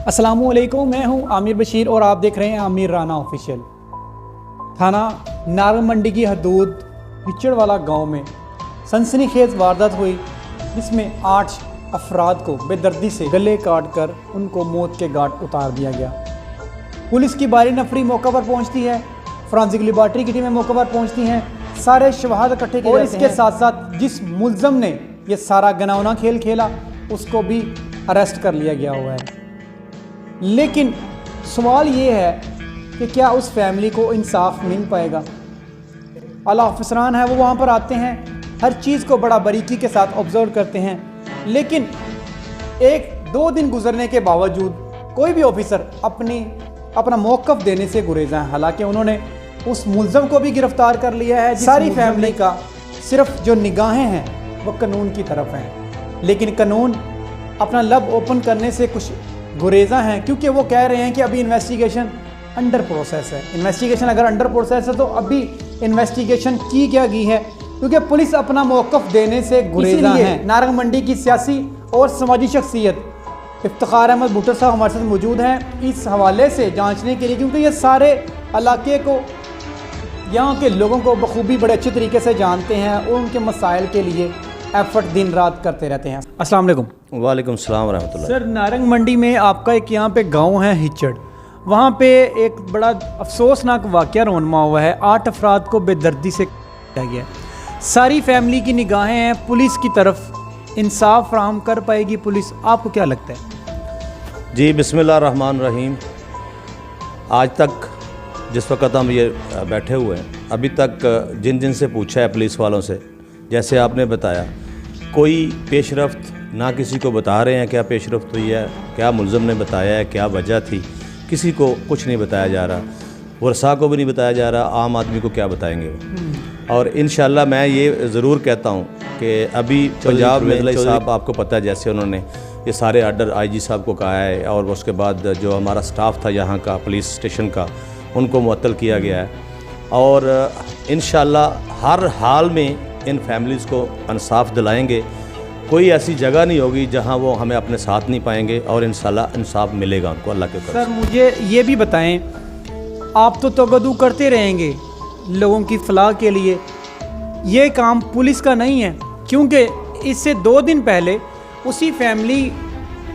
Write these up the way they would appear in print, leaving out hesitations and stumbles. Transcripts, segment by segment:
अस्सलामुअलैकुम, मैं हूं आमिर बशीर और आप देख रहे हैं आमिर राना ऑफिशियल। थाना नारंग मंडी की हदूद हिचड़वाला गांव में सनसनीखेज वारदात हुई, जिसमें 8 अफराद को बेदर्दी से गले काट कर उनको मौत के घाट उतार दिया गया। पुलिस की बारी नफरी मौका पर पहुंचती है, फॉरेंसिक लेबॉरेटरी की टीमें मौके पर पहुंचती हैं, सारे शवाहद इकट्ठे किए और इसके साथ साथ जिस मुलजम ने ये सारा गनावना खेल खेला उसको भी अरेस्ट कर लिया गया हुआ है। लेकिन सवाल ये है कि क्या उस फैमिली को इंसाफ मिल पाएगा? आला अफसरान है वो वहाँ पर आते हैं, हर चीज़ को बड़ा बारीकी के साथ ऑब्जर्व करते हैं, लेकिन 1-2 दिन गुजरने के बावजूद कोई भी ऑफिसर अपना मौक़िफ़ देने से गुरेज़ा है। हालांकि उन्होंने उस मुलज़म को भी गिरफ्तार कर लिया है। सारी फैमिली का सिर्फ जो निगाहें हैं वो कानून की तरफ हैं, लेकिन कानून अपना लब ओपन करने से कुछ गुरेज़ा हैं, क्योंकि वो कह रहे हैं कि अभी इन्वेस्टिगेशन अंडर प्रोसेस है। इन्वेस्टिगेशन अगर अंडर प्रोसेस है तो अभी इन्वेस्टिगेशन की क्या गई है, क्योंकि पुलिस अपना मौक़िफ़ देने से गुरेज़ा है। नारंग मंडी की सियासी और समाजी शख्सियत इफ्तिखार अहमद भुट्टो साहब हमारे साथ मौजूद हैं इस हवाले से जांचने के लिए, क्योंकि ये सारे इलाके को, यहाँ के लोगों को बखूबी बड़े अच्छे तरीके से जानते हैं और उनके मसाइल के लिए एफर्ट दिन रात करते रहते हैं। अस्सलाम वालेकुम। वालेकुम सलाम रहमतुल्लाह। सर, नारंग मंडी में आपका एक यहाँ पे गांव है हिचड़, वहाँ पे एक बड़ा अफसोसनाक वाक़या रोनमा हुआ है। 8 अफराद को बेदर्दी से किया गया। सारी फैमिली की निगाहें हैं पुलिस की तरफ, इंसाफ फराहम कर पाएगी पुलिस? आपको क्या लगता है? जी बिस्मिल्लाह रहमान रहीम। आज तक जिस वक्त हम ये बैठे हुए हैं, अभी तक जिन से पूछा है पुलिस वालों से, जैसे आपने बताया, कोई पेशरफ्त ना किसी को बता रहे हैं क्या पेशरफ्त हुई है, क्या मुलज़म ने बताया है, क्या वजह थी, किसी को कुछ नहीं बताया जा रहा, वर्षा को भी नहीं बताया जा रहा, आम आदमी को क्या बताएंगे वो। और इंशाल्लाह मैं ये ज़रूर कहता हूँ कि अभी पंजाब में साहब, आपको पता है, जैसे उन्होंने ये सारे आर्डर आईजी साहब को कहा है और उसके बाद जो हमारा स्टाफ था यहाँ का पुलिस स्टेशन का, उनको मुअत्तल किया गया है। और इंशाल्लाह हर हाल में इन फैमिलीज़ को इंसाफ दिलाएंगे। कोई ऐसी जगह नहीं होगी जहां वो हमें अपने साथ नहीं पाएंगे और इंशाल्लाह इंसाफ मिलेगा उनको, अल्लाह के करम। सर, मुझे ये भी बताएं, आप तो तगदू करते रहेंगे लोगों की फलाह के लिए, ये काम पुलिस का नहीं है, क्योंकि इससे 2 दिन पहले उसी फैमिली,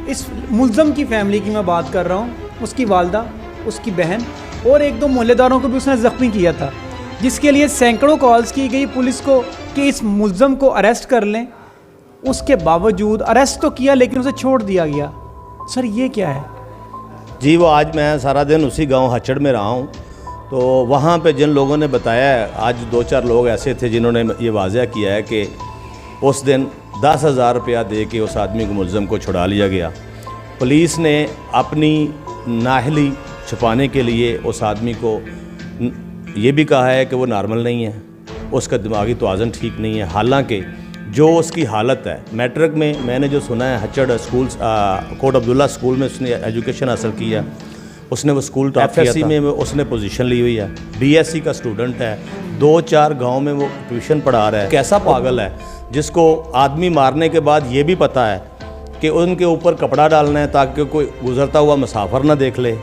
इस मुलज़म की फैमिली की मैं बात कर रहा हूँ, उसकी वालदा, उसकी बहन और 1-2 मोहल्लेदारों को भी उसने ज़ख्मी किया था, जिसके लिए सैकड़ों कॉल्स की गई पुलिस को कि इस मुलज़म को अरेस्ट कर लें। उसके बावजूद अरेस्ट तो किया लेकिन उसे छोड़ दिया गया। सर, ये क्या है? जी, वो आज मैं सारा दिन उसी गांव हचड़ में रहा हूं, तो वहां पे जिन लोगों ने बताया है, आज 2-4 लोग ऐसे थे जिन्होंने ये वाज़ह किया है कि उस दिन 10,000 रुपया दे के उस आदमी को, मुलज़म को छुड़ा लिया गया। पुलिस ने अपनी नाहली छुपाने के लिए उस आदमी को ये भी कहा है कि वो नॉर्मल नहीं है, उसका दिमागी तवाज़ुन ठीक नहीं है। हालांकि जो उसकी हालत है, मैट्रिक में मैंने जो सुना है, हचड़ स्कूल कोट अब्दुल्ला स्कूल में उसने एजुकेशन हासिल किया, उसने वो स्कूल टॉप किया था, में उसने पोजीशन ली हुई है, बीएससी का स्टूडेंट है, 2-4 गांव में वो ट्यूशन पढ़ा रहा है। कैसा पागल है जिसको आदमी मारने के बाद ये भी पता है कि उनके ऊपर कपड़ा डालना है ताकि कोई गुजरता हुआ मुसाफिर ना देख ले।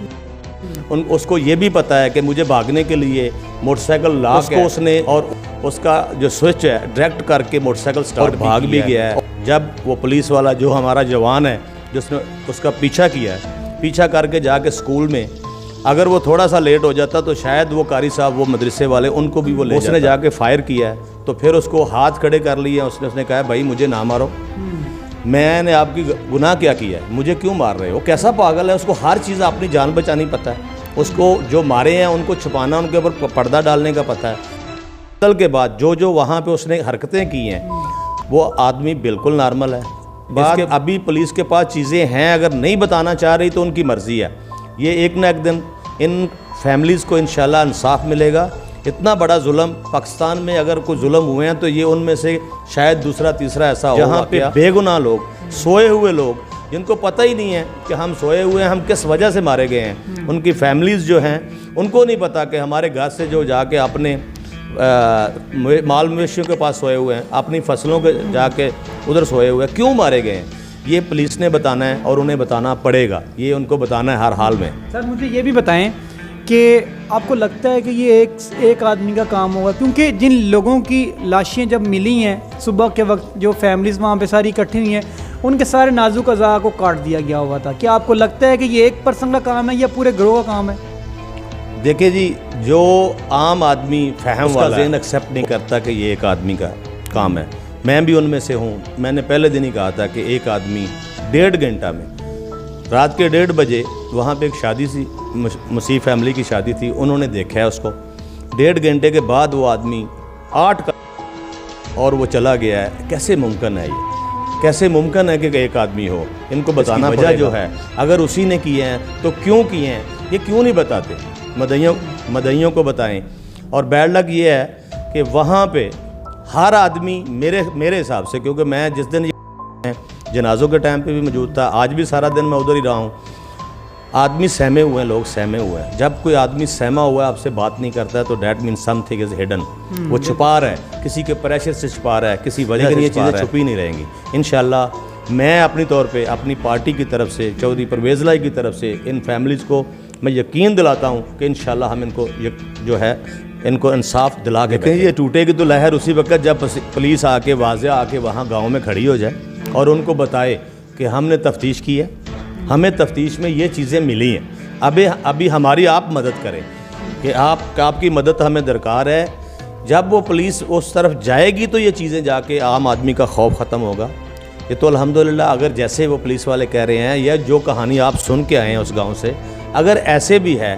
उसको ये भी पता है कि मुझे भागने के लिए मोटरसाइकिल ला के उसने, और उसका जो स्विच है डायरेक्ट करके मोटरसाइकिल स्टार्ट भाग भी गया है। जब वो पुलिस वाला जो हमारा जवान है जिसने उसका पीछा किया है, पीछा करके जाके स्कूल में, अगर वो थोड़ा सा लेट हो जाता तो शायद वो कारी साहब, वो मदरसे वाले, उनको भी वो ले, उसने जाके फायर किया है। तो फिर उसको हाथ खड़े कर लिए, उसने कहा भाई मुझे ना मारो, मैंने आपकी गुनाह क्या किया है, मुझे क्यों मार रहे हो? कैसा पागल है, उसको हर चीज़ अपनी जान बचानी पता है, उसको जो मारे हैं उनको छुपाना, उनके ऊपर पर्दा डालने का पता है। कल के बाद जो वहाँ पे उसने हरकतें की हैं, वो आदमी बिल्कुल नॉर्मल है। बात अभी पुलिस के पास चीज़ें हैं, अगर नहीं बताना चाह रही तो उनकी मर्ज़ी है। ये एक ना एक दिन इन फैमिलीज़ को इंशाल्लाह इंसाफ मिलेगा। इतना बड़ा जुल्म पाकिस्तान में अगर कोई जुल्म हुए हैं तो ये उनमें से शायद दूसरा तीसरा ऐसा होगा जहाँ पे बेगुनाह लोग, सोए हुए लोग, जिनको पता ही नहीं है कि हम सोए हुए हैं, हम किस वजह से मारे गए हैं, उनकी फैमिलीज़ जो हैं उनको नहीं पता कि हमारे घर से जो जाके अपने माल मवेशियों के पास सोए हुए हैं, अपनी फसलों के जाके उधर सोए हुए हैं, क्यों मारे गए हैं। ये पुलिस ने बताना है और उन्हें बताना पड़ेगा, ये उनको बताना है हर हाल में। सर मुझे ये भी बताएं कि आपको लगता है कि ये एक आदमी का काम होगा, क्योंकि जिन लोगों की लाशें जब मिली हैं सुबह के वक्त, जो फैमिलीज़ वहाँ पे सारी इकट्ठी हुई हैं, उनके सारे नाजुक अज़ा को काट दिया गया हुआ था। क्या आपको लगता है कि ये एक पर्सन का काम है या पूरे ग्रोह का काम है? देखिए जी, जो आम आदमी फहम वाला ज़हन एक्सेप्ट नहीं करता कि ये एक आदमी का काम है, मैं भी उनमें से हूँ। मैंने पहले दिन ही कहा था कि एक आदमी 1.5 घंटा में, रात के 1:30 बजे वहाँ पे एक शादी सी, मसीह फैमिली की शादी थी, उन्होंने देखा है उसको। 1.5 घंटे के बाद वो आदमी 8 का और वो चला गया है। कैसे मुमकिन है ये? कैसे मुमकिन है कि एक आदमी हो? इनको बताना वजह जो है, अगर उसी ने किए हैं तो क्यों किए हैं, ये क्यों नहीं बताते? मदइयों को बताएं। और बैड लक ये है कि वहाँ पे हर आदमी मेरे हिसाब से, क्योंकि मैं जिस दिन जनाजों के टाइम पे भी मौजूद था, आज भी सारा दिन मैं उधर ही रहा हूँ, आदमी सहमे हुए हैं, लोग सहमे हुए हैं। जब कोई आदमी सहमा हुआ है, आपसे बात नहीं करता है, तो that mean something is hidden. वो छुपा रहा है, किसी के प्रेशर से छुपा रहा है, किसी वजह से ये चीज़ें छुपी नहीं रहेंगी। इंशाल्लाह मैं अपनी तौर पे, अपनी पार्टी की तरफ से, चौधरी परवेज़ लाई की तरफ से, इन फैमिलीज़ को मैं यकीन दिलाता हूँ कि इंशाल्लाह हम इनको जो है इनको इंसाफ दिला के देखें। ये टूटेगी तो लहर उसी वक्त जब पुलिस आके वाज़ेह आके वहाँ गाँव में खड़ी हो जाए और उनको बताए कि हमने तफ्तीश की है, हमें तफ्तीश में ये चीज़ें मिली हैं, अभी हमारी आप मदद करें कि आपकी मदद हमें दरकार है। जब वो पुलिस उस तरफ जाएगी तो ये चीज़ें जाके आम आदमी का खौफ ख़त्म होगा। ये तो अल्हम्दुलिल्लाह, अगर जैसे वो पुलिस वाले कह रहे हैं या जो कहानी आप सुन के आए हैं उस गाँव से, अगर ऐसे भी है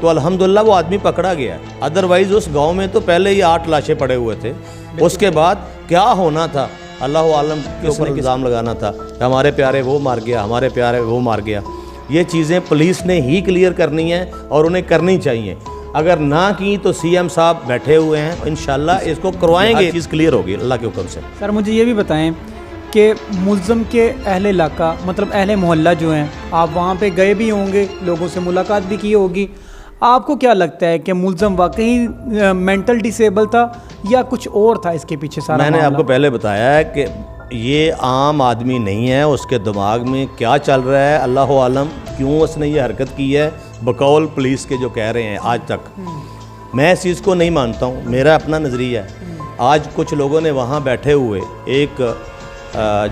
तो अल्हम्दुलिल्लाह वो आदमी पकड़ा गया है। अदरवाइज़ उस गाँव में तो पहले ही 8 लाशें पड़े हुए थे। उसके बाद क्या होना था, अल्लाह आलम के ऊपर इल्ज़ाम लगाना था, हमारे प्यारे वो मार गया, हमारे प्यारे वो मार गया। ये चीज़ें पुलिस ने ही क्लियर करनी है और उन्हें करनी चाहिए। अगर ना की तो सीएम साहब बैठे हुए हैं, इंशाल्लाह इसको करवाएंगे, चीज़ क्लियर होगी अल्लाह के हुक्म से। सर मुझे ये भी बताएं कि मुल्ज़म के अहले इलाका, मतलब अहले मोहल्ला जो हैं, आप वहाँ पे गए भी होंगे, लोगों से मुलाकात भी की होगी, आपको क्या लगता है कि मुल्ज़म वाकई मेंटल डिसेबल था या कुछ और था इसके पीछे सारा? मैंने आपको पहले बताया है कि ये आम आदमी नहीं है, उसके दिमाग में क्या चल रहा है अल्लाह आलम, क्यों उसने ये हरकत की है, बकौल पुलिस के जो कह रहे हैं आज तक। मैं इस चीज़ को नहीं मानता हूँ, मेरा अपना नज़रिया है। आज कुछ लोगों ने वहाँ बैठे हुए, एक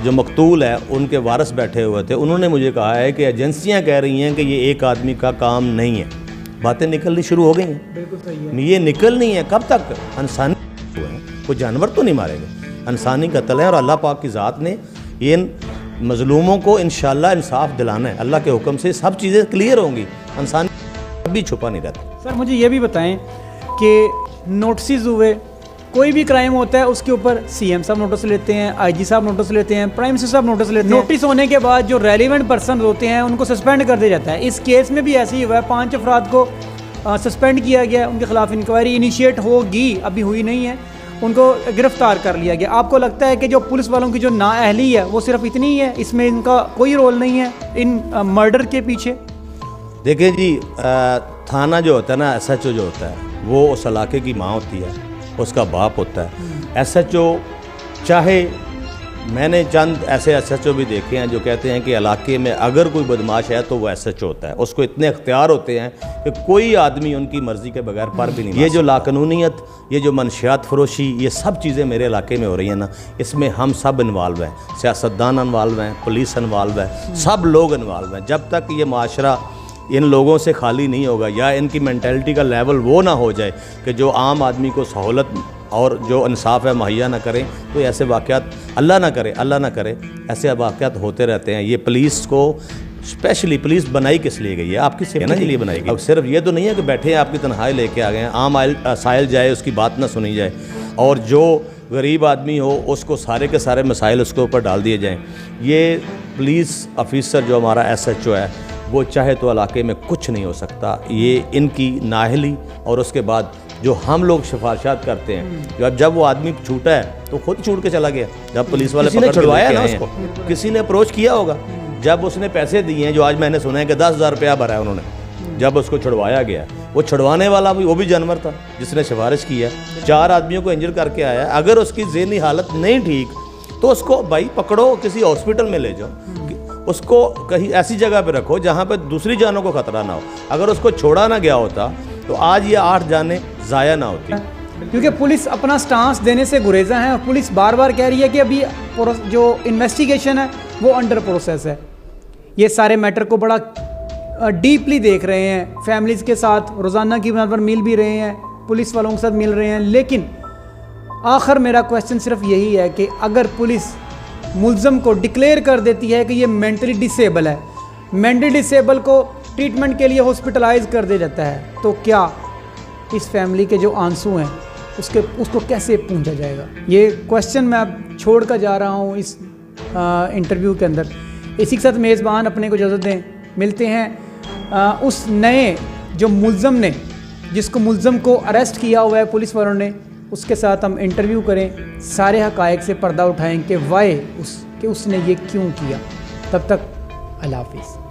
जो मकतूल है उनके वारिस बैठे हुए थे, उन्होंने मुझे कहा है कि एजेंसियाँ कह रही हैं कि ये एक आदमी का काम नहीं है। बातें निकलनी शुरू हो गई हैं। बिल्कुल सही है। ये निकलनी है कब तक? इंसानी कोई जानवर तो नहीं मारेगा, इंसानी कत्ल है और अल्लाह पाक की ज़ात ने इन मज़लूमों को इंशाल्लाह इंसाफ दिलाना है। अल्लाह के हुक्म से सब चीज़ें क्लियर होंगी, इंसान कभी छुपा नहीं रहता। सर मुझे ये भी बताएं कि नोटिस हुए, कोई भी क्राइम होता है उसके ऊपर सीएम साहब नोटिस लेते हैं, आईजी साहब नोटिस लेते हैं, प्राइम मिनिस्टर साहब नोटिस लेते हैं। नोटिस होने के बाद जो रेलिवेंट पर्सन होते हैं उनको सस्पेंड कर दिया जाता है। इस केस में भी ऐसे ही हुआ है, 5 अफराद को सस्पेंड किया गया, उनके खिलाफ इंक्वायरी इनिशिएट होगी, अभी हुई नहीं है, उनको गिरफ्तार कर लिया गया। आपको लगता है कि जो पुलिस वालों की जो नाअहली है वो सिर्फ इतनी ही है, इसमें इनका कोई रोल नहीं है इन मर्डर के पीछे? देखिए जी, थाना जो होता है ना, SHO जो होता है, वो उस इलाके की माँ होती है, उसका बाप होता है। SHO, चाहे मैंने चंद ऐसे SHO भी देखे हैं जो कहते हैं कि इलाके में अगर कोई बदमाश है तो वो SHO होता है, उसको इतने अख्तियार होते हैं कि कोई आदमी उनकी मर्ज़ी के बगैर पर भी नहीं। ये जो लाकानूनियत, ये जो मनशियात फरोशी, ये सब चीज़ें मेरे इलाके में हो रही हैं ना, इसमें हम सब इन्वॉल्व हैं, सियासतदान इन्वॉल्व हैं, पुलिस इन्वॉल्व है, सब लोग इन्वॉल्व हैं। जब तक ये माशरा इन लोगों से खाली नहीं होगा या इनकी मेंटालिटी का लेवल वो ना हो जाए कि जो आम आदमी को सहूलत और जो इंसाफ है मुहैया ना करें, तो ऐसे वाक़यात अल्लाह ना करे ऐसे वाक़यात होते रहते हैं। ये पुलिस को स्पेशली पुलिस बनाई किस लिए गई है? आपकी सेना के लिए बनाई गई। अब सिर्फ ये तो नहीं है कि बैठे हैं आपकी तनख्वाही लेके आ गए हैं, आम साइल जाए उसकी बात ना सुनी जाए और जो गरीब आदमी हो उसको सारे के सारे मसाइल उसके ऊपर डाल दिए जाएँ। ये पुलिस ऑफिसर जो हमारा SHO है, वो चाहे तो इलाके में कुछ नहीं हो सकता। ये इनकी नाअहली और उसके बाद जो हम लोग सिफारिशात करते हैं, जब वो आदमी छूटा है तो खुद छूट के चला गया। जब पुलिस वाले पकड़ के छुड़वाया ना उसको, किसी ने अप्रोच किया होगा, जब उसने पैसे दिए हैं, जो आज मैंने सुना है कि 10,000 रुपया भरा है उन्होंने, जब उसको छुड़वाया गया, वो छुड़वाने वाला भी वो भी जानवर था जिसने सिफारिश की है, 4 आदमियों को इंजर करके आया। अगर उसकी ज़हनी हालत नहीं ठीक तो उसको भाई पकड़ो, किसी हॉस्पिटल में ले जाओ, उसको कहीं ऐसी जगह पे रखो जहाँ पे दूसरी जानों को खतरा ना हो। अगर उसको छोड़ा ना गया होता तो आज ये 8 जानें ज़ाया ना होती। क्योंकि पुलिस अपना स्टांस देने से गुरेजा है और पुलिस बार बार कह रही है कि अभी जो इन्वेस्टिगेशन है वो अंडर प्रोसेस है। ये सारे मैटर को बड़ा डीपली देख रहे हैं, फैमिलीज़ के साथ रोज़ाना की बुनियाद पर मिल भी रहे हैं, पुलिस वालों के साथ मिल रहे हैं। लेकिन आखिर मेरा क्वेश्चन सिर्फ यही है कि अगर पुलिस मुल्ज़म को डिक्लेयर कर देती है कि ये मेंटली डिसेबल है, मेंटली डिसेबल को ट्रीटमेंट के लिए हॉस्पिटलाइज कर दिया जाता है, तो क्या इस फैमिली के जो आंसू हैं उसको कैसे पूछा जाएगा? ये क्वेश्चन मैं अब छोड़ कर जा रहा हूँ इस इंटरव्यू के अंदर। इसी के साथ मेज़बान अपने को इजाज़त दें, मिलते हैं उस नए जो मुल्ज़म ने, जिसको मुल्ज़म को अरेस्ट किया हुआ है पुलिस वालों ने, उसके साथ हम इंटरव्यू करें, सारे हक़ाइक़ से पर्दा उठाएं कि वाई उसने ये क्यों किया। तब तक अल्लाह हाफ़िज़।